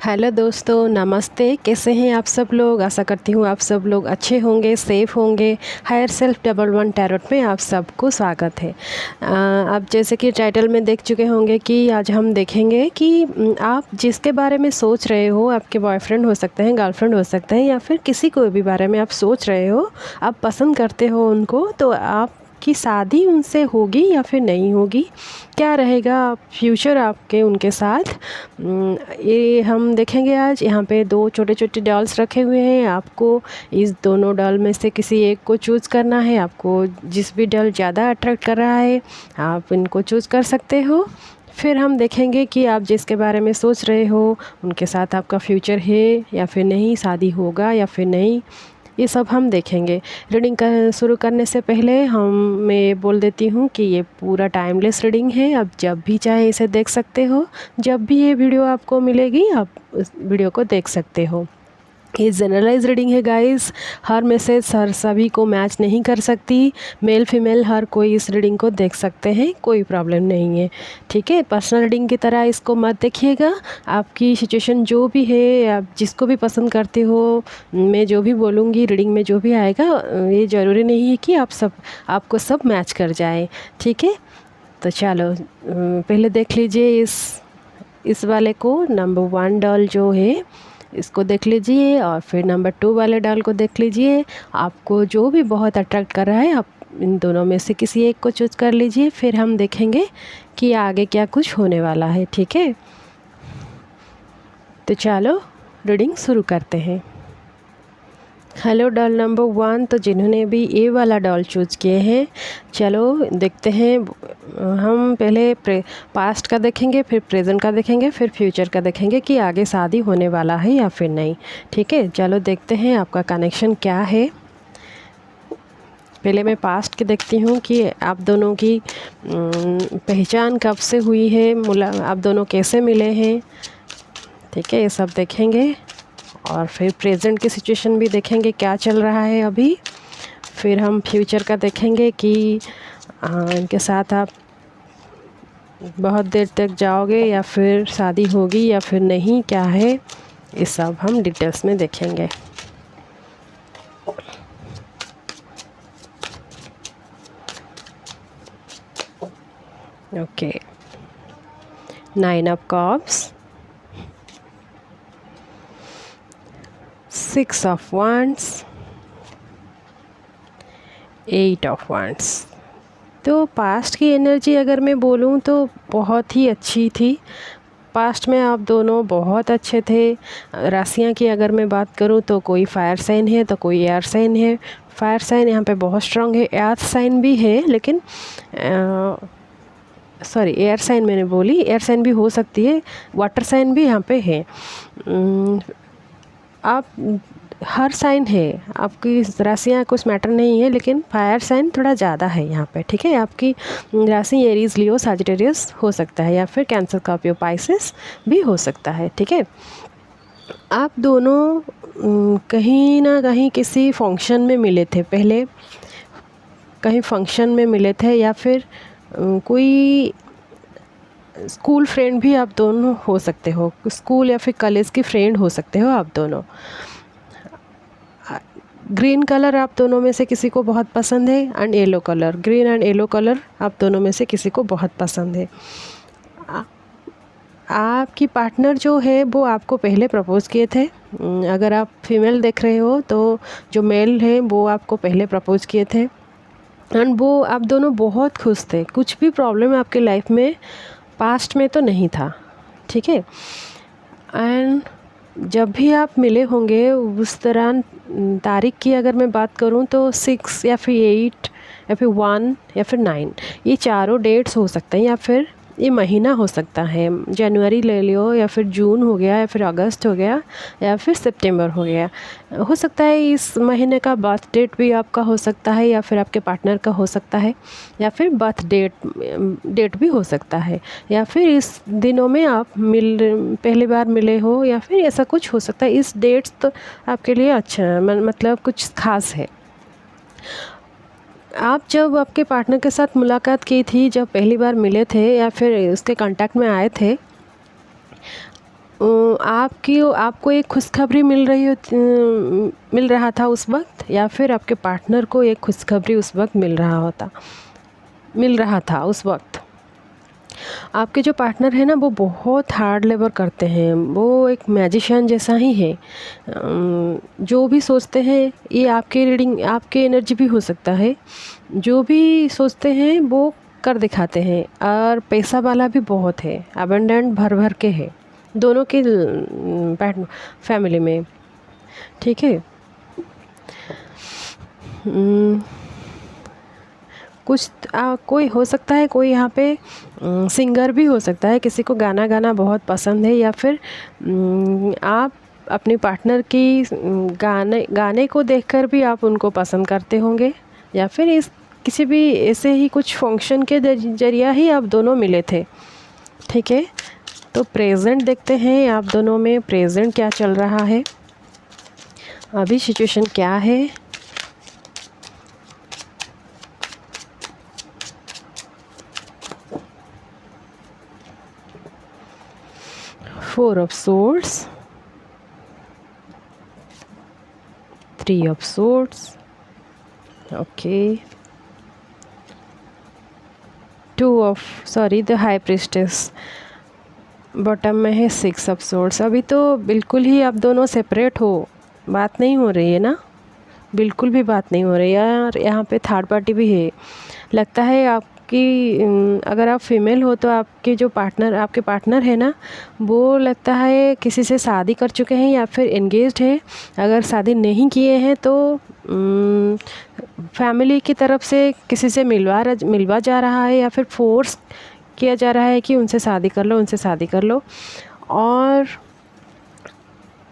Hello दोस्तों, नमस्ते। कैसे हैं आप सब लोग? आशा करती हूँ आप सब लोग अच्छे होंगे, सेफ़ होंगे। Higher self double one tarot में आप सबको स्वागत है। आप जैसे कि टाइटल में देख चुके होंगे कि आज हम देखेंगे कि आप जिसके बारे में सोच रहे हो, आपके बॉयफ्रेंड हो सकते हैं, गर्लफ्रेंड हो सकते हैं, या फिर किसी को भी बारे में आप सोच रहे हो, आप पसंद करते हो उनको, तो आपकी शादी उनसे होगी या फिर नहीं होगी, क्या रहेगा फ्यूचर आपके उनके साथ, ये हम देखेंगे आज। यहाँ पे दो छोटे छोटे डॉल्स रखे हुए हैं। आपको इस दोनों डॉल में से किसी एक को चूज़ करना है। आपको जिस भी डॉल ज़्यादा अट्रैक्ट कर रहा है आप इनको चूज़ कर सकते हो। फिर हम देखेंगे कि आप जिसके बारे में सोच रहे हो उनके साथ आपका फ्यूचर है या फिर नहीं, शादी होगा या फिर नहीं, ये सब हम देखेंगे। रीडिंग शुरू करने से पहले मैं बोल देती हूँ कि ये पूरा टाइमलेस रीडिंग है। आप जब भी चाहे इसे देख सकते हो। जब भी ये वीडियो आपको मिलेगी आप उस वीडियो को देख सकते हो। ये जनरलाइज रीडिंग है गाइस। हर मैसेज हर सभी को मैच नहीं कर सकती। मेल फीमेल हर कोई इस रीडिंग को देख सकते हैं, कोई प्रॉब्लम नहीं है। ठीक है, पर्सनल रीडिंग की तरह इसको मत देखिएगा। आपकी सिचुएशन जो भी है, आप जिसको भी पसंद करते हो, मैं जो भी बोलूँगी रीडिंग में जो भी आएगा, ये ज़रूरी नहीं है कि आपको सब मैच कर जाए। ठीक है, तो चलो पहले देख लीजिए इस वाले को। नंबर 1 डॉल जो है इसको देख लीजिए, और फिर नंबर 2 वाले डॉल को देख लीजिए। आपको जो भी बहुत अट्रैक्ट कर रहा है आप इन दोनों में से किसी एक को चूज़ कर लीजिए। फिर हम देखेंगे कि आगे क्या कुछ होने वाला है। ठीक है, तो चलो रीडिंग शुरू करते हैं। हेलो डॉल नंबर 1, तो जिन्होंने भी ए वाला डॉल चूज़ किए हैं, चलो देखते हैं। हम पहले पास्ट का देखेंगे, फिर प्रेजेंट का देखेंगे, फिर फ्यूचर का देखेंगे कि आगे शादी होने वाला है या फिर नहीं। ठीक है, चलो देखते हैं आपका कनेक्शन क्या है। पहले मैं पास्ट की देखती हूँ कि आप दोनों की पहचान कब से हुई है, आप दोनों कैसे मिले हैं। ठीक है, ये सब देखेंगे। और फिर प्रेजेंट की सिचुएशन भी देखेंगे क्या चल रहा है अभी। फिर हम फ्यूचर का देखेंगे कि इनके साथ आप बहुत देर तक जाओगे या फिर शादी होगी या फिर नहीं, क्या है, ये सब हम डिटेल्स में देखेंगे। Okay, 9 of cups, 6 of wands, 8 of wands। तो पास्ट की एनर्जी अगर मैं बोलूँ तो बहुत ही अच्छी थी। पास्ट में आप दोनों बहुत अच्छे थे। राशियाँ की अगर मैं बात करूँ तो कोई फायर साइन है तो कोई एयर साइन है। फायर साइन यहाँ पे बहुत स्ट्रॉन्ग है, अर्थ साइन भी है, लेकिन सॉरी एयर साइन मैंने बोली, एयर साइन भी हो सकती है, वाटर साइन भी यहाँ पे है। आप हर साइन है, आपकी राशियाँ कुछ मैटर नहीं है, लेकिन फायर साइन थोड़ा ज़्यादा है यहाँ पे। ठीक है, आपकी राशि एरीज, लियो, सजिटेरियस हो सकता है, या फिर कैंसर, स्कॉर्पियो, पाइसेस भी हो सकता है। ठीक है, आप दोनों कहीं ना कहीं किसी फंक्शन में मिले थे पहले, कहीं फंक्शन में मिले थे, या फिर कोई स्कूल फ्रेंड भी आप दोनों हो सकते हो। स्कूल या फिर कॉलेज की फ्रेंड हो सकते हो आप दोनों। ग्रीन कलर आप दोनों में से किसी को बहुत पसंद है, and yellow colour, green and yellow colour आप दोनों में से किसी को बहुत पसंद है। आपकी पार्टनर जो है वो आपको पहले प्रपोज़ किए थे। अगर आप फीमेल देख रहे हो तो जो मेल है वो आपको पहले प्रपोज़ किए थे, एंड वो आप दोनों बहुत खुश थे। कुछ भी प्रॉब्लम आपके लाइफ में पास्ट में तो नहीं था। ठीक है, एंड जब भी आप मिले होंगे उस दौरान तारीख की अगर मैं बात करूं तो 6 या फिर 8 या फिर 1 या फिर 9, ये चारों डेट्स हो सकते हैं, या फिर ये महीना हो सकता है। जनवरी ले लियो, या फिर जून हो गया, या फिर अगस्त हो गया, या फिर सितंबर हो गया। हो सकता है इस महीने का बर्थ डेट भी आपका हो सकता है, या फिर आपके पार्टनर का हो सकता है, या फिर बर्थ डेट भी हो सकता है, या फिर इस दिनों में आप पहली बार मिले हो, या फिर ऐसा कुछ हो सकता है। इस डेट्स तो आपके लिए अच्छा मतलब कुछ खास है। आप जब आपके पार्टनर के साथ मुलाकात की थी, जब पहली बार मिले थे या फिर उसके कांटेक्ट में आए थे, आपको एक खुशखबरी मिल रहा था उस वक्त, या फिर आपके पार्टनर को एक खुशखबरी उस वक्त मिल रहा था उस वक्त। आपके जो पार्टनर है ना, वो बहुत हार्ड लेबर करते हैं, वो एक मैजिशियन जैसा ही है। जो भी सोचते हैं, ये आपके रीडिंग, आपके एनर्जी भी हो सकता है, जो भी सोचते हैं वो कर दिखाते हैं। और पैसा वाला भी बहुत है, अबंडेंट भर भर के है दोनों के फैमिली में। ठीक है। कोई हो सकता है, कोई यहाँ पे सिंगर भी हो सकता है, किसी को गाना गाना बहुत पसंद है, या फिर आप अपनी पार्टनर की गाने को देखकर भी आप उनको पसंद करते होंगे, या फिर इस किसी भी ऐसे ही कुछ फंक्शन के जरिया ही आप दोनों मिले थे। ठीक है। तो प्रेजेंट देखते हैं आप दोनों में प्रेजेंट क्या चल रहा है, अभी सिचुएशन क्या है। Four of Swords, Three of Swords, okay, the High Priestess, bottom में है Six of Swords। अभी तो बिल्कुल ही आप दोनों सेपरेट हो, बात नहीं हो रही है ना, बिल्कुल भी बात नहीं हो रही है यार। यहाँ पे थर्ड पार्टी भी है, लगता है आपकी अगर आप फीमेल हो तो आपके पार्टनर है ना, वो लगता है किसी से शादी कर चुके हैं या फिर एंगेज्ड है। अगर शादी नहीं किए हैं तो फैमिली की तरफ से किसी से मिलवा जा रहा है, या फिर फोर्स किया जा रहा है कि उनसे शादी कर लो। और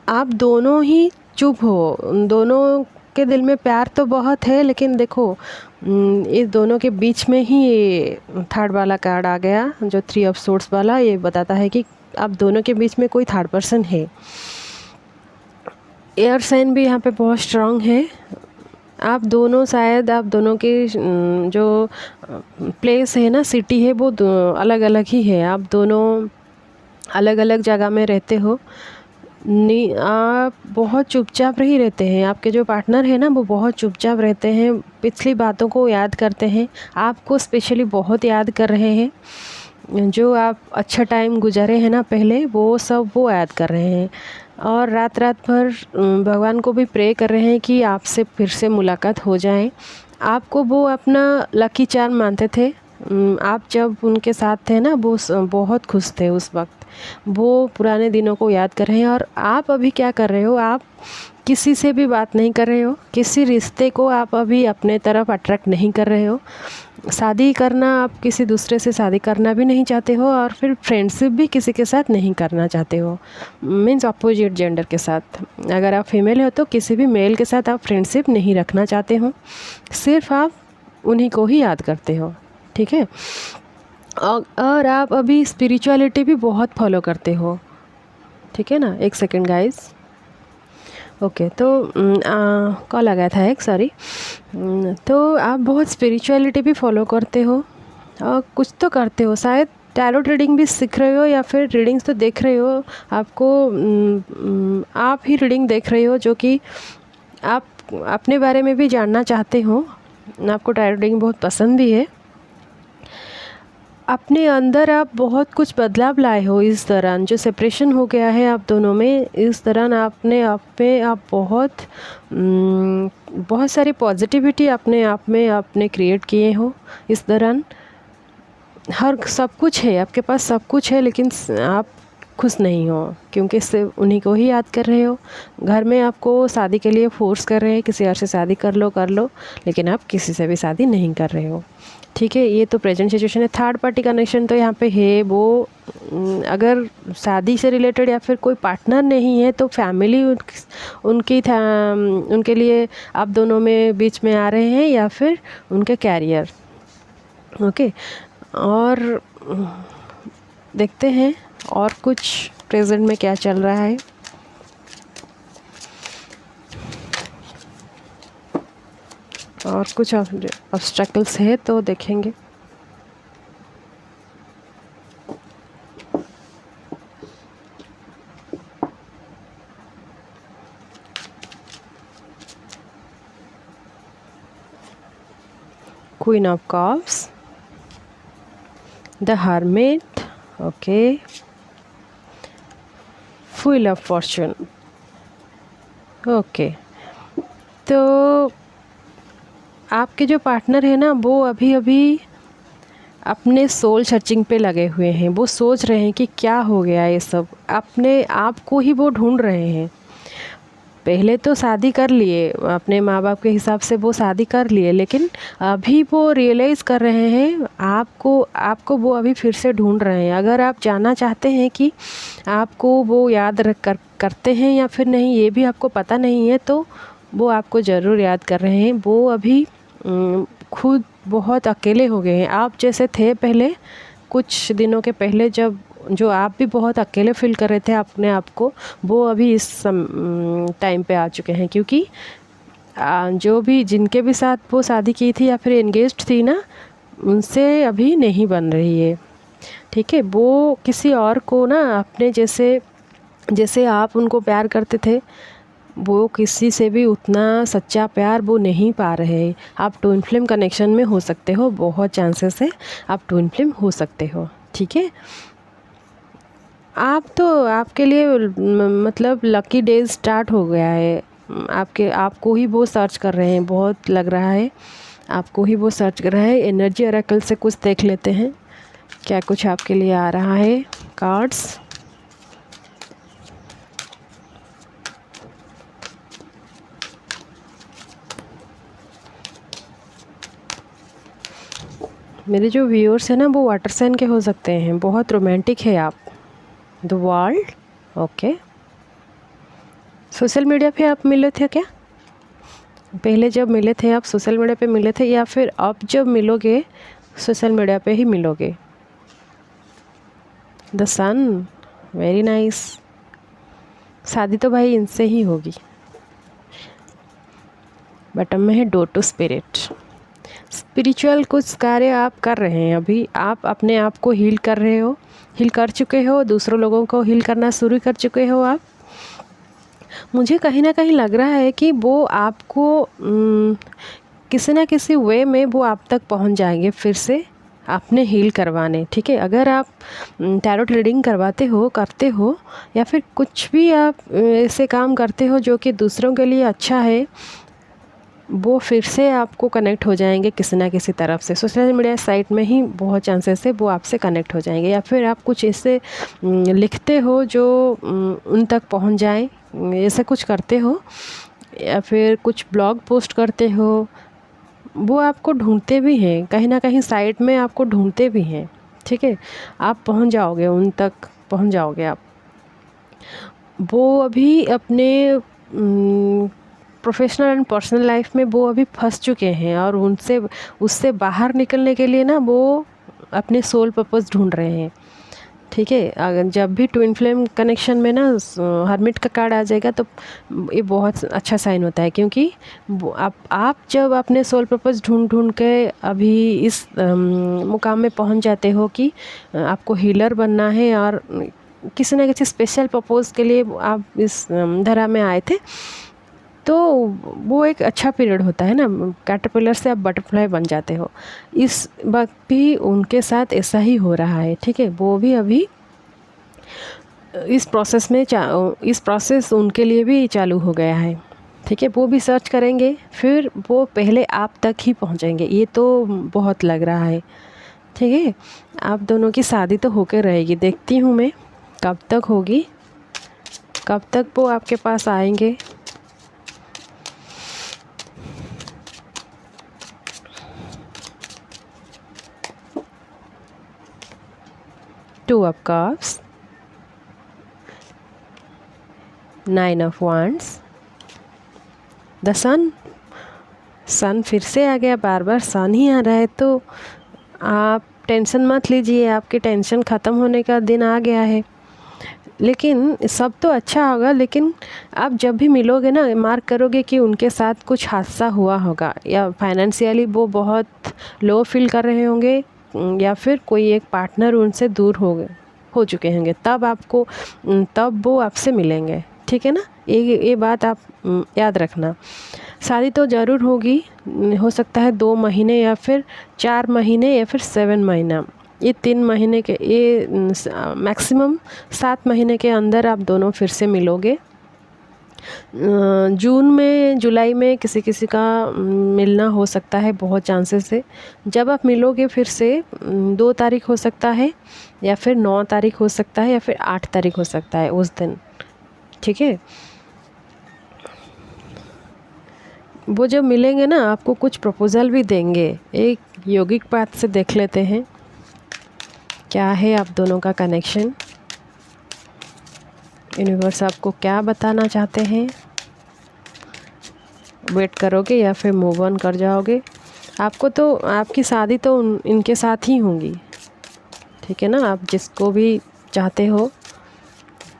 आप दोनों ही चुप हो, दोनों के दिल में प्यार तो बहुत है, लेकिन देखो इस दोनों के बीच में ही ये थर्ड वाला कार्ड आ गया, जो थ्री ऑफ सोर्ड्स वाला, ये बताता है कि आप दोनों के बीच में कोई थर्ड पर्सन है। एयर साइन भी यहाँ पे बहुत स्ट्रांग है। आप दोनों के जो प्लेस है ना, सिटी है, वो अलग अलग ही है। आप दोनों अलग अलग जगह में रहते हो। आप बहुत चुपचाप ही रहते हैं। आपके जो पार्टनर है ना, वो बहुत चुपचाप रहते हैं, पिछली बातों को याद करते हैं, आपको स्पेशली बहुत याद कर रहे हैं। जो आप अच्छा टाइम गुजारे हैं ना पहले, वो याद कर रहे हैं। और रात भर भगवान को भी प्रे कर रहे हैं कि आपसे फिर से मुलाकात हो जाए। आपको वो अपना लकी चार्म मानते थे। आप जब उनके साथ थे ना, वो बहुत खुश थे उस वक्त। वो पुराने दिनों को याद कर रहे हैं। और आप अभी क्या कर रहे हो, आप किसी से भी बात नहीं कर रहे हो, किसी रिश्ते को आप अभी अपने तरफ अट्रैक्ट नहीं कर रहे हो। शादी करना, आप किसी दूसरे से शादी करना भी नहीं चाहते हो, और फिर फ्रेंडशिप भी किसी के साथ नहीं करना चाहते हो, मीन्स अपोजिट जेंडर के साथ। अगर आप फीमेल हो तो किसी भी मेल के साथ आप फ्रेंडशिप नहीं रखना चाहते हो, सिर्फ आप उन्हीं को ही याद करते हो। ठीक है। और आप अभी स्पिरिचुअलिटी भी बहुत फॉलो करते हो। ठीक है ना। एक सेकेंड गाइस। ओके, तो कॉल आ गया था एक, सॉरी। तो आप बहुत स्पिरिचुअलिटी भी फॉलो करते हो, और कुछ तो करते हो, शायद टैरोट रीडिंग भी सीख रहे हो, या फिर रीडिंग्स तो देख रहे हो। आपको आप ही रीडिंग देख रहे हो, जो कि आप अपने बारे में भी जानना चाहते हो। आपको टैरोट रीडिंग बहुत पसंद भी है। अपने अंदर आप बहुत कुछ बदलाव लाए हो इस दौरान, जो सेपरेशन हो गया है आप दोनों में, इस दौरान आपने आप में आप बहुत सारी पॉजिटिविटी अपने आप में आपने क्रिएट किए हो इस दौरान। सब कुछ है आपके पास, सब कुछ है, लेकिन आप खुश नहीं हो, क्योंकि सिर्फ उन्हीं को ही याद कर रहे हो। घर में आपको शादी के लिए फोर्स कर रहे हैं, किसी और से शादी कर लो, लेकिन आप किसी से भी शादी नहीं कर रहे हो। ठीक है। ये तो प्रेजेंट सिचुएशन है। थर्ड पार्टी कनेक्शन तो यहाँ पे है, वो अगर शादी से रिलेटेड या फिर कोई पार्टनर नहीं है तो फैमिली उनके लिए आप दोनों में बीच में आ रहे हैं, या फिर उनके कैरियर। ओके। और देखते हैं और कुछ प्रेजेंट में क्या चल रहा है। और कुछ ऑब्स्टेकल्स है तो देखेंगे। Queen of cups, the hermit, okay, wheel of Fortune, okay. तो आपके जो पार्टनर है ना वो अभी अभी अपने सोल सर्चिंग पे लगे हुए हैं। वो सोच रहे हैं कि क्या हो गया ये सब, अपने आप को ही वो ढूंढ रहे हैं। पहले तो शादी कर लिए, अपने माँ बाप के हिसाब से वो शादी कर लिए, लेकिन अभी वो रियलाइज़ कर रहे हैं आपको वो अभी फिर से ढूंढ रहे हैं। अगर आप जानना चाहते हैं कि आपको वो याद करते हैं या फिर नहीं, ये भी आपको पता नहीं है, तो वो आपको ज़रूर याद कर रहे हैं। वो अभी खुद बहुत अकेले हो गए हैं। आप जैसे थे पहले, कुछ दिनों के पहले जब जो आप भी बहुत अकेले फील कर रहे थे अपने आप को, वो अभी इस टाइम पे आ चुके हैं। क्योंकि जो भी जिनके भी साथ वो शादी की थी या फिर एंगेज्ड थी ना, उनसे अभी नहीं बन रही है, ठीक है। वो किसी और को ना अपने जैसे आप उनको प्यार करते थे, वो किसी से भी उतना सच्चा प्यार वो नहीं पा रहे। आप ट्विन फ्लेम कनेक्शन में हो सकते हो, बहुत चांसेस है आप ट्विन फ्लेम हो सकते हो, ठीक है। आप तो आपके लिए मतलब लकी डेज स्टार्ट हो गया है। आपको ही वो सर्च कर रहे हैं, बहुत लग रहा है आपको ही वो सर्च कर रहा है। एनर्जी ऑरेकल से कुछ देख लेते हैं क्या कुछ आपके लिए आ रहा है। कार्ड्स, मेरे जो व्यूअर्स हैं ना वो वाटर साइन के हो सकते हैं, बहुत रोमांटिक है आप। The world, okay. Social media पे आप मिले थे क्या? पहले जब मिले थे आप सोशल मीडिया पे मिले थे, या फिर अब जब मिलोगे सोशल मीडिया पे ही मिलोगे? The sun, very nice. शादी तो भाई इनसे ही होगी। बटन में है डोर टू स्पिरिट। स्पिरिचुअल कुछ कार्य आप कर रहे हैं अभी। आप अपने आप को हील कर रहे हो, हील कर चुके हो, दूसरों लोगों को हील करना शुरू कर चुके हो आप। मुझे कहीं ना कहीं लग रहा है कि वो आपको किसी ना किसी वे में वो आप तक पहुंच जाएंगे फिर से आपने हील करवाने, ठीक है। अगर आप टैरोट रीडिंग करवाते हो, करते हो, या फिर कुछ भी आप ऐसे काम करते हो जो कि दूसरों के लिए अच्छा है, वो फिर से आपको कनेक्ट हो जाएंगे किसी ना किसी तरफ से। सोशल मीडिया साइट में ही बहुत चांसेस है वो आपसे कनेक्ट हो जाएंगे, या फिर आप कुछ ऐसे लिखते हो जो उन तक पहुंच जाए, ऐसा कुछ करते हो, या फिर कुछ ब्लॉग पोस्ट करते हो। वो आपको ढूंढते भी हैं, कहीं ना कहीं साइट में आपको ढूंढते भी हैं, ठीक है। आप पहुंच जाओगे, उन तक पहुंच जाओगे आप। वो अभी अपने प्रोफेशनल एंड पर्सनल लाइफ में वो अभी फंस चुके हैं, और उससे बाहर निकलने के लिए ना वो अपने सोल पर्पस ढूंढ रहे हैं, ठीक है। अगर जब भी ट्विन फ्लेम कनेक्शन में ना हर्मिट का कार्ड आ जाएगा तो ये बहुत अच्छा साइन होता है। क्योंकि आप जब अपने सोल पर्पस ढूंढ के अभी इस मुकाम में पहुंच जाते हो कि आपको हीलर बनना है, और किसी न किसी स्पेशल पर्पस के लिए आप इस धरा में आए थे, तो वो एक अच्छा पीरियड होता है ना। कैटरपिलर से आप बटरफ्लाई बन जाते हो। इस वक्त भी उनके साथ ऐसा ही हो रहा है, ठीक है। वो भी अभी इस प्रोसेस उनके लिए भी चालू हो गया है, ठीक है। वो भी सर्च करेंगे, फिर वो पहले आप तक ही पहुंचेंगे, ये तो बहुत लग रहा है, ठीक है। आप दोनों की शादी तो होकर रहेगी, देखती हूँ मैं कब तक होगी, कब तक वो आपके पास आएंगे। Two of cups, nine of wands, the sun फिर से आ गया। बार बार सन ही आ रहा है, तो आप टेंशन मत लीजिए, आपकी टेंशन ख़त्म होने का दिन आ गया है। लेकिन सब तो अच्छा होगा, लेकिन आप जब भी मिलोगे ना, मार्क करोगे कि उनके साथ कुछ हादसा हुआ होगा, या फाइनेंशियली वो बहुत लो फील कर रहे होंगे, या फिर कोई एक पार्टनर उनसे दूर हो चुके होंगे, तब वो आपसे मिलेंगे, ठीक है ना, ये बात आप याद रखना। शादी तो ज़रूर होगी, हो सकता है 2 महीने या फिर 4 महीने या फिर 7 महीना, ये 3 महीने के, ये मैक्सिमम 7 महीने के अंदर आप दोनों फिर से मिलोगे। जून में, जुलाई में किसी किसी का मिलना हो सकता है, बहुत चांसेस है। जब आप मिलोगे फिर से 2 तारीख हो सकता है या फिर 9 तारीख हो सकता है या फिर 8 तारीख हो सकता है उस दिन, ठीक है। वो जब मिलेंगे ना आपको कुछ प्रपोज़ल भी देंगे। एक योगिक पाथ से देख लेते हैं क्या है आप दोनों का कनेक्शन, यूनिवर्स आपको क्या बताना चाहते हैं। वेट करोगे या फिर मूव ऑन कर जाओगे। आपको तो, आपकी शादी तो इनके साथ ही होगी, ठीक है ना। आप जिसको भी चाहते हो,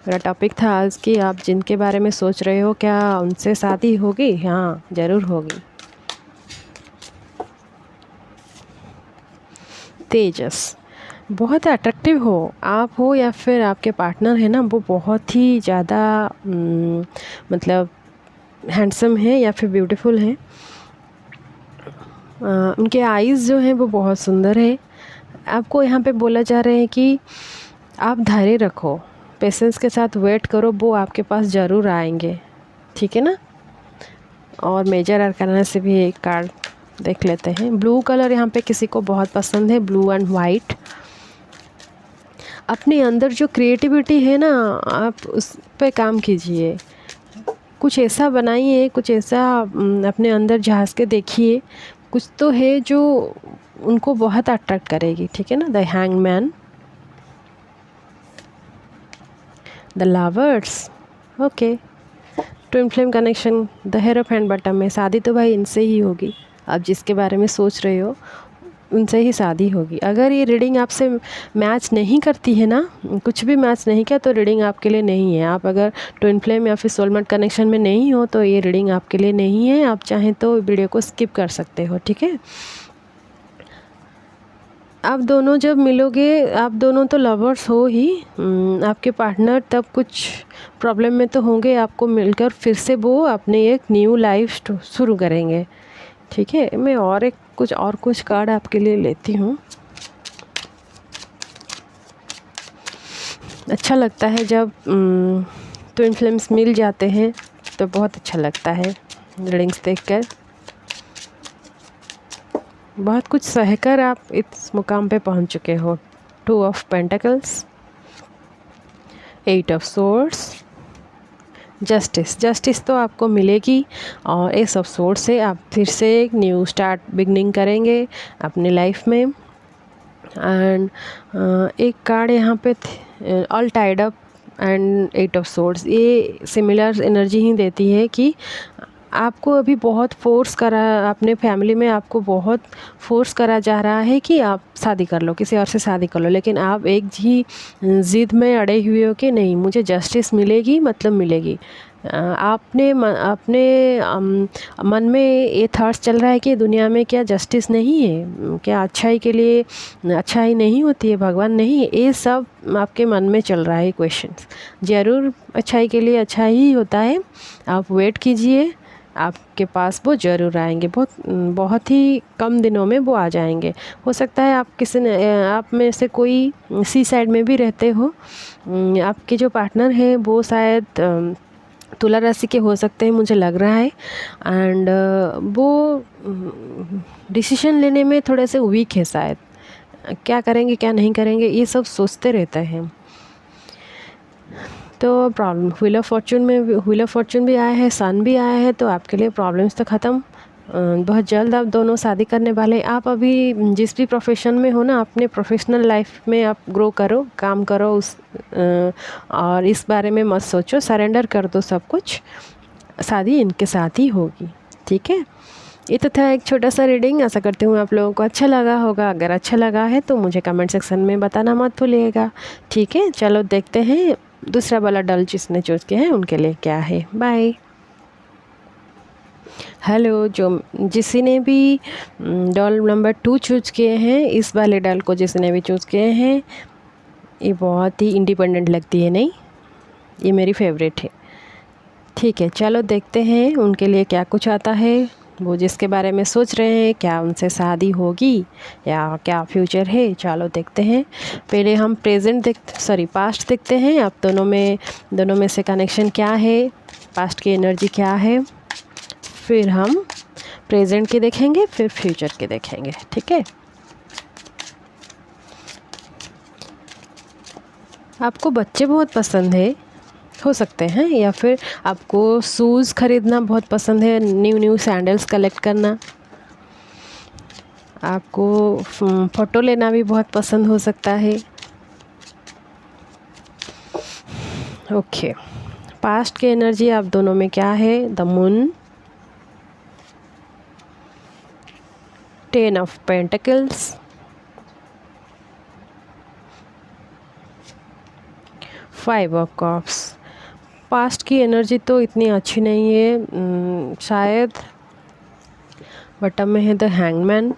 मेरा टॉपिक था आज की, आप जिनके बारे में सोच रहे हो क्या उनसे शादी होगी? हाँ, ज़रूर होगी। तेजस, बहुत अट्रैक्टिव हो आप, हो या फिर आपके पार्टनर है ना, वो बहुत ही ज़्यादा मतलब हैंडसम है या फिर ब्यूटीफुल है। उनके आईज़ जो हैं वो बहुत सुंदर है। आपको यहाँ पे बोला जा रहा है कि आप धैर्य रखो, पेशेंस के साथ वेट करो, वो आपके पास ज़रूर आएंगे, ठीक है ना। और मेजर अरकाना से भी एक कार्ड देख लेते हैं। ब्लू कलर यहाँ पे किसी को बहुत पसंद है, ब्लू एंड वाइट। अपने अंदर जो क्रिएटिविटी है ना, आप उस पे काम कीजिए, कुछ ऐसा बनाइए, कुछ ऐसा अपने अंदर झांक के देखिए, कुछ तो है जो उनको बहुत अट्रैक्ट करेगी, ठीक है ना। The hangman, the lovers, okay. Twin flame connection, the hierophant bottom में शादी तो भाई इनसे ही होगी। आप जिसके बारे में सोच रहे हो उनसे ही शादी होगी। अगर ये रीडिंग आपसे मैच नहीं करती है ना, कुछ भी मैच नहीं किया, तो रीडिंग आपके लिए नहीं है। आप अगर ट्विन फ्लेम या फिर सोलमेट कनेक्शन में नहीं हो तो ये रीडिंग आपके लिए नहीं है। आप चाहें तो वीडियो को स्किप कर सकते हो, ठीक है। आप दोनों जब मिलोगे, आप दोनों तो लवर्स हो ही, आपके पार्टनर तब कुछ प्रॉब्लम में तो होंगे, आपको मिलकर फिर से वो अपने एक न्यू लाइफ शुरू करेंगे, ठीक है। मैं और कुछ कार्ड आपके लिए लेती हूँ। अच्छा लगता है जब ट्विन फ्लेम्स मिल जाते हैं, तो बहुत अच्छा लगता है रीडिंग्स देखकर। बहुत कुछ सहकर आप इस मुकाम पे पहुंच चुके हो। 2 of pentacles, 8 of swords, justice तो आपको मिलेगी, और एस ऑफ सोर्ड्स से आप फिर से एक न्यू स्टार्ट बिगनिंग करेंगे अपने लाइफ में। एंड एक कार्ड यहाँ पे all tied up and 8 of swords, ये सिमिलर एनर्जी ही देती है कि आपको अभी बहुत फोर्स करा, अपने फैमिली में आपको बहुत फोर्स करा जा रहा है कि आप शादी कर लो, किसी और से शादी कर लो, लेकिन आप एक ही ज़िद में अड़े हुए हो कि नहीं, मुझे जस्टिस मिलेगी, मतलब मिलेगी। अपने मन में ये थॉट्स चल रहा है कि दुनिया में क्या जस्टिस नहीं है, क्या अच्छाई के लिए अच्छाई नहीं होती है, भगवान नहीं है, ये सब आपके मन में चल रहा है क्वेश्चंस। ज़रूर अच्छाई के लिए अच्छा ही होता है, आप वेट कीजिए, आपके पास वो ज़रूर आएंगे। बहुत ही कम दिनों में वो आ जाएंगे। हो सकता है आप में से कोई सी साइड में भी रहते हो, आपके जो पार्टनर हैं वो शायद तुला राशि के हो सकते हैं, मुझे लग रहा है। एंड वो डिसीजन लेने में थोड़े से वीक है शायद, क्या करेंगे क्या नहीं करेंगे ये सब सोचते रहते हैं। तो प्रॉब्लम, व्हील ऑफ फॉर्चून भी आया है, सन भी आया है, तो आपके लिए प्रॉब्लम्स तो ख़त्म। बहुत जल्द आप दोनों शादी करने वाले। आप अभी जिस भी प्रोफेशन में हो ना, अपने प्रोफेशनल लाइफ में आप ग्रो करो, काम करो और इस बारे में मत सोचो, सरेंडर कर दो सब कुछ, शादी इनके साथ ही होगी, ठीक है। ये तो था एक छोटा सा रीडिंग। आशा करती हूँ आप लोगों को अच्छा लगा होगा। अगर अच्छा लगा है तो मुझे कमेंट सेक्शन में बताना मत भूलिएगा, ठीक है। चलो देखते हैं दूसरा वाला डल जिसने चूज़ किया है उनके लिए क्या है। बाय। हेलो, जिसी ने भी डॉल नंबर 2 चूज़ किए हैं, इस वाले डॉल को जिसने भी चूज़ किए हैं, ये बहुत ही इंडिपेंडेंट लगती है, नहीं, ये मेरी फेवरेट है, ठीक है, चलो देखते हैं उनके लिए क्या कुछ आता है। वो जिसके बारे में सोच रहे हैं, क्या उनसे शादी होगी या क्या फ्यूचर है, चलो देखते हैं। पहले हम पास्ट देखते हैं। अब दोनों में से कनेक्शन क्या है, पास्ट की एनर्जी क्या है, फिर हम प्रेजेंट की देखेंगे, फिर फ्यूचर की देखेंगे। ठीक है, आपको बच्चे बहुत पसंद हो सकते हैं, या फिर आपको शूज़ ख़रीदना बहुत पसंद है, न्यू सैंडल्स कलेक्ट करना। आपको फ़ोटो लेना भी बहुत पसंद हो सकता है। ओके, पास्ट की एनर्जी आप दोनों में क्या है, the moon, 10 of pentacles, 5 of cups. Past की एनर्जी तो इतनी अच्छी नहीं है शायद। बॉटम में है द हैंगमैन।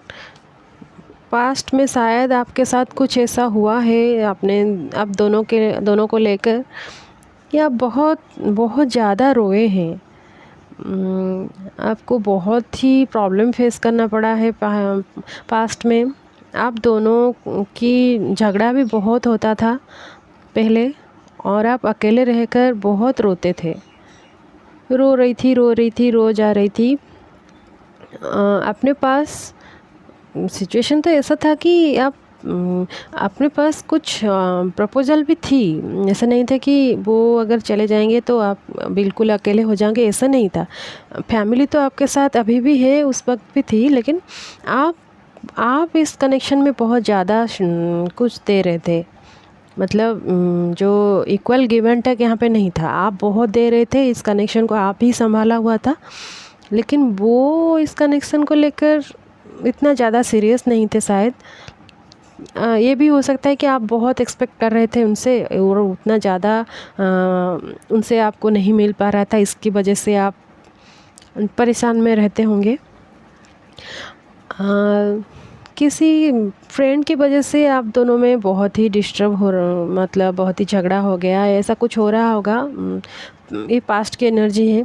पास्ट में शायद आपके साथ कुछ ऐसा हुआ है, आपने आप दोनों को लेकर, या बहुत बहुत ज़्यादा रोए हैं। आपको बहुत ही प्रॉब्लम फेस करना पड़ा है पास्ट में। आप दोनों की झगड़ा भी बहुत होता था पहले, और आप अकेले रहकर बहुत रोते थे। रो रही थी, रो जा रही थी। अपने पास सिचुएशन तो ऐसा था कि आप अपने पास कुछ प्रपोज़ल भी थी। ऐसा नहीं था कि वो अगर चले जाएंगे तो आप बिल्कुल अकेले हो जाएंगे, ऐसा नहीं था। फैमिली तो आपके साथ अभी भी है, उस वक्त भी थी, लेकिन आप इस कनेक्शन में बहुत ज़्यादा कुछ दे रहे थे। मतलब जो इक्वल गिव एंड टेक यहाँ पे नहीं था। आप बहुत दे रहे थे, इस कनेक्शन को आप ही संभाला हुआ था, लेकिन वो इस कनेक्शन को लेकर इतना ज़्यादा सीरियस नहीं थे शायद। ये भी हो सकता है कि आप बहुत एक्सपेक्ट कर रहे थे उनसे, और उतना ज़्यादा उनसे आपको नहीं मिल पा रहा था, इसकी वजह से आप परेशान में रहते होंगे। किसी फ्रेंड की वजह से आप दोनों में बहुत ही मतलब बहुत ही झगड़ा हो गया, ऐसा कुछ हो रहा होगा। ये पास्ट की एनर्जी है।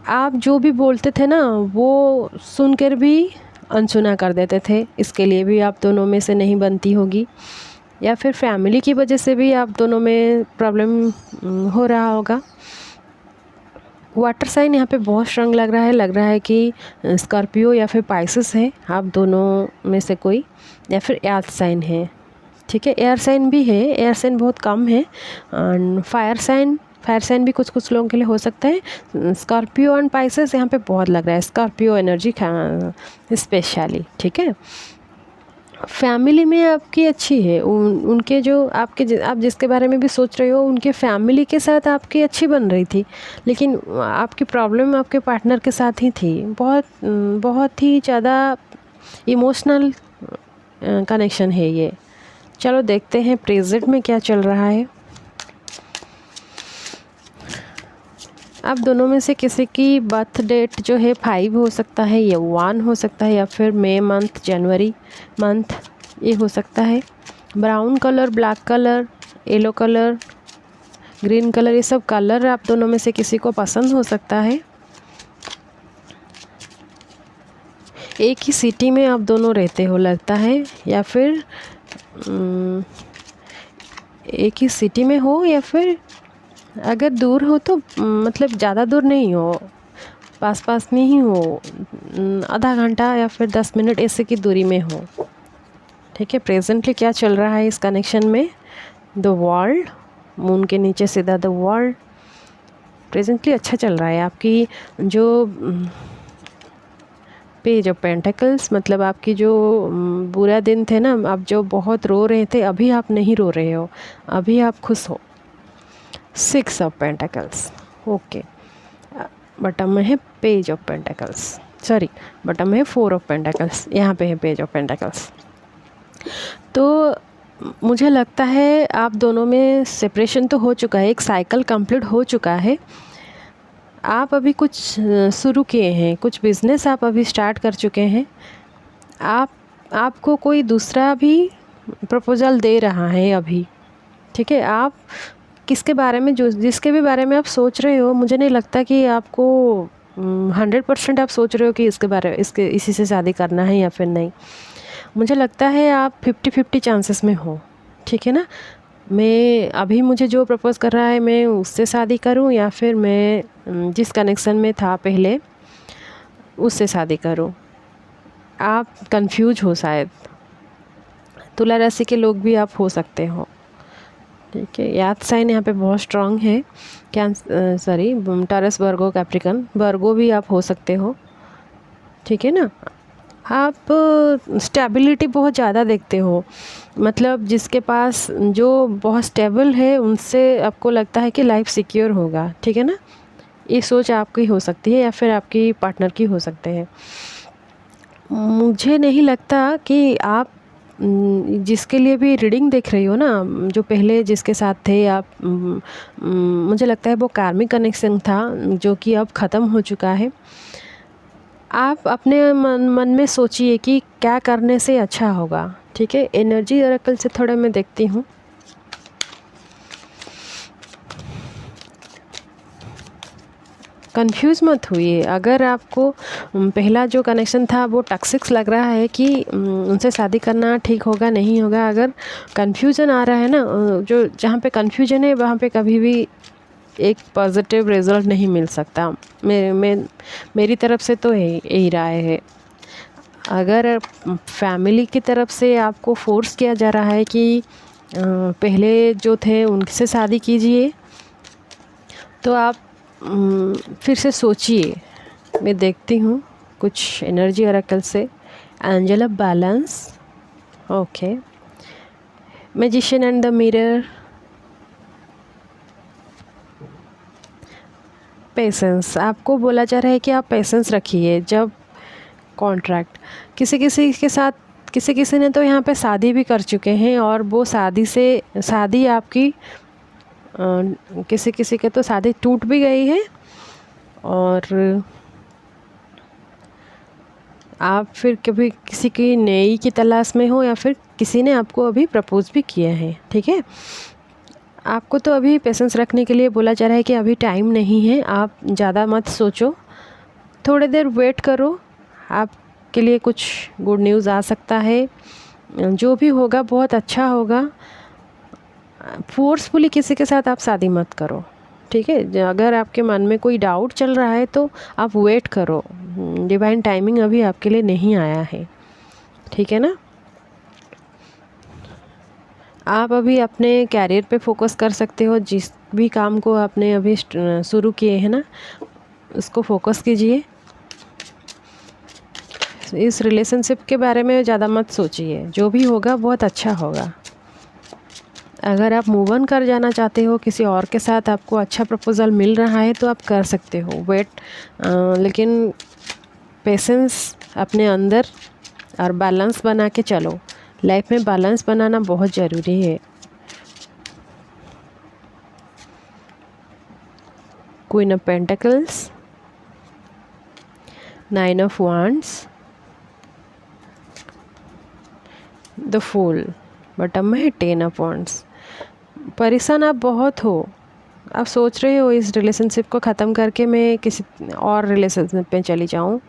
आप जो भी बोलते थे ना, वो सुनकर भी अनसुना कर देते थे। इसके लिए भी आप दोनों में से नहीं बनती होगी, या फिर फैमिली की वजह से भी आप दोनों में प्रॉब्लम हो रहा होगा। वाटर साइन यहाँ पे बहुत स्ट्रॉन्ग लग रहा है कि स्कॉर्पियो या फिर पाइसेस है आप दोनों में से कोई, या फिर अर्थ साइन है। ठीक है, एयर साइन भी है, एयर साइन बहुत कम है। एंड फायर साइन भी कुछ लोगों के लिए हो सकता है। स्कॉर्पियो एंड पाइसेस यहाँ पे बहुत लग रहा है, स्कॉर्पियो एनर्जी स्पेशली। ठीक है, फैमिली में आपकी अच्छी है। उनके जो आप जिसके बारे में भी सोच रहे हो, उनके फैमिली के साथ आपकी अच्छी बन रही थी, लेकिन आपकी प्रॉब्लम आपके पार्टनर के साथ ही थी। बहुत ही ज़्यादा इमोशनल कनेक्शन है ये। चलो देखते हैं प्रेजेंट में क्या चल रहा है। आप दोनों में से किसी की बर्थ डेट जो है 5 हो सकता है, या 1 हो सकता है, या फिर मई मंथ, जनवरी मंथ, ये हो सकता है। Brown colour, black colour, yellow colour, green colour, ये सब कलर आप दोनों में से किसी को पसंद हो सकता है। एक ही सिटी में आप दोनों रहते हो लगता है, या फिर एक ही सिटी में हो, या फिर अगर दूर हो तो मतलब ज़्यादा दूर नहीं हो, पास में ही हो, आधा घंटा या फिर 10 मिनट ऐसे की दूरी में हो। ठीक है, प्रेजेंटली क्या चल रहा है इस कनेक्शन में, द वर्ल्ड, मून के नीचे सीधा द वर्ल्ड। प्रेजेंटली अच्छा चल रहा है। आपकी जो पेज ऑफ पेंटिकल्स, मतलब आपकी जो बुरा दिन थे ना, आप जो बहुत रो रहे थे, अभी आप नहीं रो रहे हो, अभी आप खुश हो। 6 ऑफ पेंटिकल्स। ओके, बटम में है page of pentacles, sorry bottom में है 4 ऑफ पेंटिकल्स, यहाँ पे है पेज ऑफ पेंटिकल्स। तो मुझे लगता है आप दोनों में सेपरेशन तो हो चुका है, एक साइकिल कंप्लीट हो चुका है। आप अभी कुछ शुरू किए हैं, कुछ बिज़नेस आप अभी स्टार्ट कर चुके हैं। आपको कोई दूसरा भी प्रपोज़ल दे रहा है अभी। ठीक है, आप किसके बारे में, जो जिसके भी बारे में आप सोच रहे हो, मुझे नहीं लगता कि आपको 100% आप सोच रहे हो कि इसी से शादी करना है या फिर नहीं। मुझे लगता है आप 50-50 चांसेस में हो, ठीक है ना। मैं अभी मुझे जो प्रपोज़ कर रहा है मैं उससे शादी करूं या फिर मैं जिस कनेक्शन में था पहले उससे शादी करूं। आप कंफ्यूज हो शायद। तुला राशि के लोग भी आप हो सकते हो, ठीक है। याद साइन यहाँ पे बहुत स्ट्रांग है। टॉरस, वर्गो, कैप्रिकन, वर्गो भी आप हो सकते हो, ठीक है ना। आप स्टेबिलिटी बहुत ज़्यादा देखते हो, मतलब जिसके पास जो बहुत स्टेबल है उनसे आपको लगता है कि लाइफ सिक्योर होगा, ठीक है ना। ये सोच आपकी हो सकती है या फिर आपकी पार्टनर की हो सकते हैं। मुझे नहीं लगता कि आप जिसके लिए भी रीडिंग देख रही हो ना, जो पहले जिसके साथ थे आप, मुझे लगता है वो कार्मिक कनेक्शन था जो कि अब ख़त्म हो चुका है। आप अपने मन में सोचिए कि क्या करने से अच्छा होगा, ठीक है। एनर्जी ऑरेकल से थोड़ा मैं देखती हूँ। कंफ्यूज मत हुई। अगर आपको पहला जो कनेक्शन था वो टॉक्सिक लग रहा है कि उनसे शादी करना ठीक होगा नहीं होगा, अगर कन्फ्यूज़न आ रहा है ना, जो जहाँ पे कन्फ्यूजन है वहाँ पे कभी भी एक पॉजिटिव रिजल्ट नहीं मिल सकता। मेरी तरफ से तो यही राय है। अगर फैमिली की तरफ से आपको फोर्स किया जा रहा है कि पहले जो थे उनसे शादी कीजिए, तो आप फिर से सोचिए। मैं देखती हूँ कुछ एनर्जी ऑरेकल से। Angel of balance, okay, magician and the mirror, patience. आपको बोला जा रहा है कि आप पेशेंस रखिए। जब कॉन्ट्रैक्ट किसी ने तो यहाँ पे शादी भी कर चुके हैं और वो शादी आपकी किसी के तो शादी टूट भी गई है और आप फिर कभी किसी की नई की तलाश में हो या फिर किसी ने आपको अभी प्रपोज भी किया है, ठीक है। आपको तो अभी पेशेंस रखने के लिए बोला जा रहा है कि अभी टाइम नहीं है, आप ज़्यादा मत सोचो, थोड़ी देर वेट करो। आपके लिए कुछ गुड न्यूज़ आ सकता है, जो भी होगा बहुत अच्छा होगा। फोर्सफुली किसी के साथ आप शादी मत करो, ठीक है। अगर आपके मन में कोई डाउट चल रहा है तो आप वेट करो, डिवाइन टाइमिंग अभी आपके लिए नहीं आया है, ठीक है ना। आप अभी अपने कैरियर पे फोकस कर सकते हो। जिस भी काम को आपने अभी शुरू किए हैं ना, उसको फोकस कीजिए। इस रिलेशनशिप के बारे में ज़्यादा मत सोचिए, जो भी होगा बहुत अच्छा होगा। अगर आप मूव ऑन कर जाना चाहते हो किसी और के साथ, आपको अच्छा प्रपोज़ल मिल रहा है तो आप कर सकते हो वेट, लेकिन पेशेंस अपने अंदर और बैलेंस बना के चलो। लाइफ में बैलेंस बनाना बहुत ज़रूरी है। Queen of pentacles, nine of wands, the fool, bottom में 10 ऑफ वांड्स। परेशान आप बहुत हो, आप सोच रहे हो इस रिलेशनशिप को ख़त्म करके मैं किसी और रिलेशनशिप में चली जाऊँ।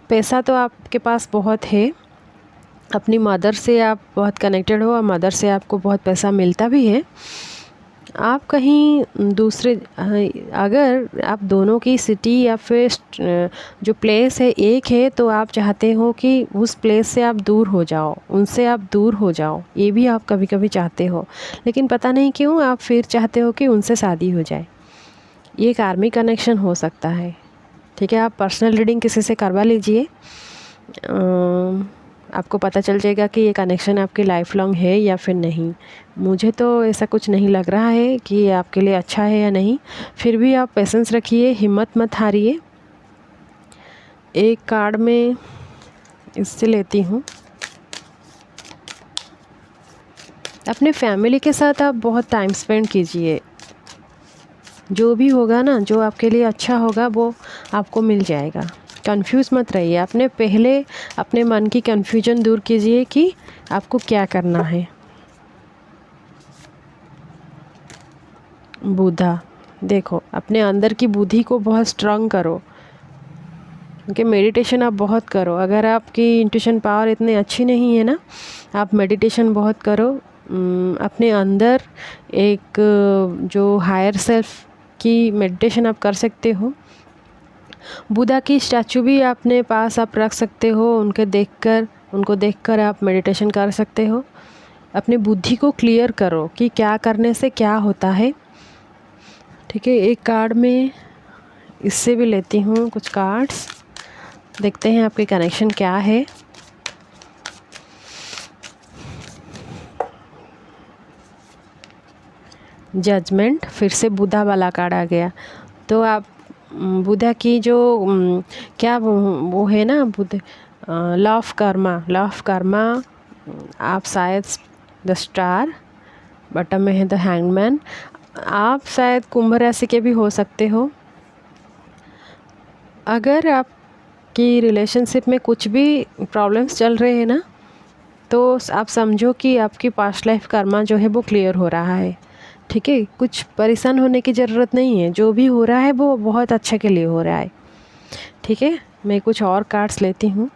पैसा तो आपके पास बहुत है, अपनी मदर से आप बहुत कनेक्टेड हो और मदर से आपको बहुत पैसा मिलता भी है। आप कहीं दूसरे, अगर आप दोनों की सिटी या फिर जो प्लेस है एक है, तो आप चाहते हो कि उस प्लेस से आप दूर हो जाओ, उनसे आप दूर हो जाओ, ये भी आप कभी कभी चाहते हो। लेकिन पता नहीं क्यों आप फिर चाहते हो कि उनसे शादी हो जाए। ये कार्मिक कनेक्शन हो सकता है, ठीक है। आप पर्सनल रीडिंग किसी से करवा लीजिए, आपको पता चल जाएगा कि ये कनेक्शन आपकी लाइफ लॉन्ग है या फिर नहीं। मुझे तो ऐसा कुछ नहीं लग रहा है कि ये आपके लिए अच्छा है या नहीं। फिर भी आप पेशेंस रखिए, हिम्मत मत हारिए। एक कार्ड में इससे लेती हूँ। अपने फैमिली के साथ आप बहुत टाइम स्पेंड कीजिए। जो भी होगा ना, जो आपके लिए अच्छा होगा वो आपको मिल जाएगा। कंफ्यूज मत रहिए, अपने मन की कंफ्यूजन दूर कीजिए कि आपको क्या करना है। बुधा। देखो अपने अंदर की बुद्धि को बहुत स्ट्रांग करो, क्योंकि मेडिटेशन आप बहुत करो। अगर आपकी इंट्यूशन पावर इतनी अच्छी नहीं है ना, आप मेडिटेशन बहुत करो। अपने अंदर एक जो हायर सेल्फ की मेडिटेशन आप कर सकते हो। बुद्धा की स्टैचू भी अपने पास आप रख सकते हो, उनको देखकर आप मेडिटेशन कर सकते हो। अपनी बुद्धि को क्लियर करो कि क्या करने से क्या होता है। ठीक है, एक कार्ड में इससे भी लेती हूँ कुछ कार्ड्स, देखते हैं आपके कनेक्शन क्या है। जजमेंट, फिर से बुद्धा वाला कार्ड आ गया। तो आप बुद्धा की जो क्या वो है ना, बुद्ध लॉ ऑफ कर्मा, आप शायद द स्टार, बटन में है द हैंगमैन। आप शायद कुंभ राशि के भी हो सकते हो। अगर आपकी रिलेशनशिप में कुछ भी प्रॉब्लम्स चल रहे हैं ना, तो आप समझो कि आपकी पास्ट लाइफ कर्मा जो है वो क्लियर हो रहा है। ठीक है, कुछ परेशान होने की ज़रूरत नहीं है, जो भी हो रहा है वो बहुत अच्छे के लिए हो रहा है। ठीक है, मैं कुछ और कार्ड्स लेती हूँ।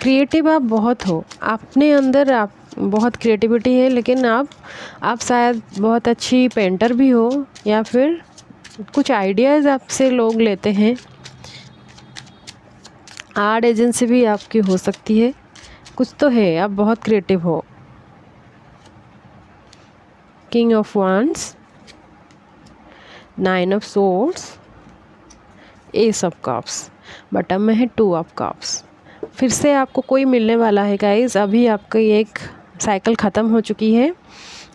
क्रिएटिव आप बहुत हो, अपने अंदर आप बहुत क्रिएटिविटी है, लेकिन आप शायद बहुत अच्छी पेंटर भी हो, या फिर कुछ आइडियाज़ आपसे लोग लेते हैं। आर्ट एजेंसी भी आपकी हो सकती है, कुछ तो है, आप बहुत क्रिएटिव हो। King of wands, 9 of swords, S of cups, button में है 2 ऑफ कप्स। फिर से आपको कोई मिलने वाला है गाइस। अभी आपकी एक साइकिल ख़त्म हो चुकी है,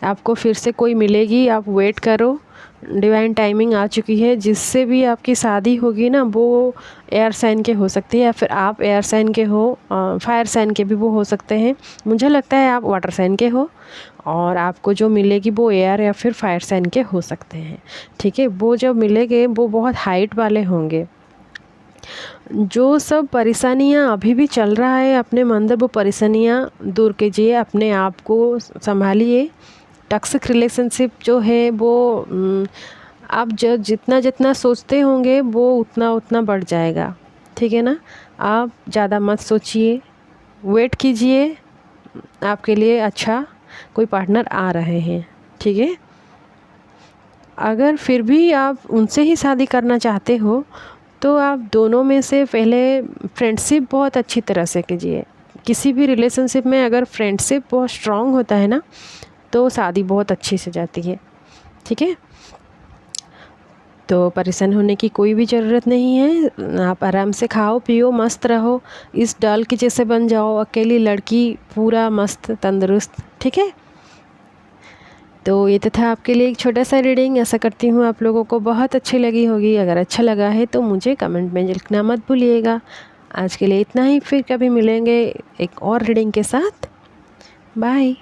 आपको फिर से कोई मिलेगी। आप वेट करो, डिवाइन टाइमिंग आ चुकी है। जिससे भी आपकी शादी होगी ना, वो एयर साइन के हो सकती है, या फिर आप एयर साइन के हो, फायर साइन के भी वो हो सकते हैं। मुझे लगता है आप वाटर साइन के हो, और आपको जो मिलेगी वो एयर या फिर फायर साइन के हो सकते हैं। ठीक है, वो जब मिलेंगे वो बहुत हाइट वाले होंगे। जो सब परेशानियां अभी भी चल रहा है अपने अंदर, वो परेशानियां दूर कीजिए, अपने आप को संभालिए। टॉक्सिक रिलेशनशिप जो है वो आप जितना जितना सोचते होंगे वो उतना उतना बढ़ जाएगा। ठीक है ना, आप ज़्यादा मत सोचिए, वेट कीजिए, आपके लिए अच्छा कोई पार्टनर आ रहे हैं। ठीक है, अगर फिर भी आप उनसे ही शादी करना चाहते हो, तो आप दोनों में से पहले फ्रेंडशिप बहुत अच्छी तरह से कीजिए। किसी भी रिलेशनशिप में अगर फ्रेंडशिप बहुत स्ट्रांग होता है ना, तो शादी बहुत अच्छी से जाती है। ठीक है, तो परेशान होने की कोई भी ज़रूरत नहीं है। आप आराम से खाओ पियो, मस्त रहो, इस डॉल की जैसे बन जाओ, अकेली लड़की, पूरा मस्त तंदुरुस्त। ठीक है, तो ये तो था आपके लिए एक छोटा सा रीडिंग। ऐसा करती हूँ आप लोगों को बहुत अच्छी लगी होगी। अगर अच्छा लगा है तो मुझे कमेंट में लिखना मत भूलिएगा। आज के लिए इतना ही, फिर कभी मिलेंगे एक और रीडिंग के साथ। बाय।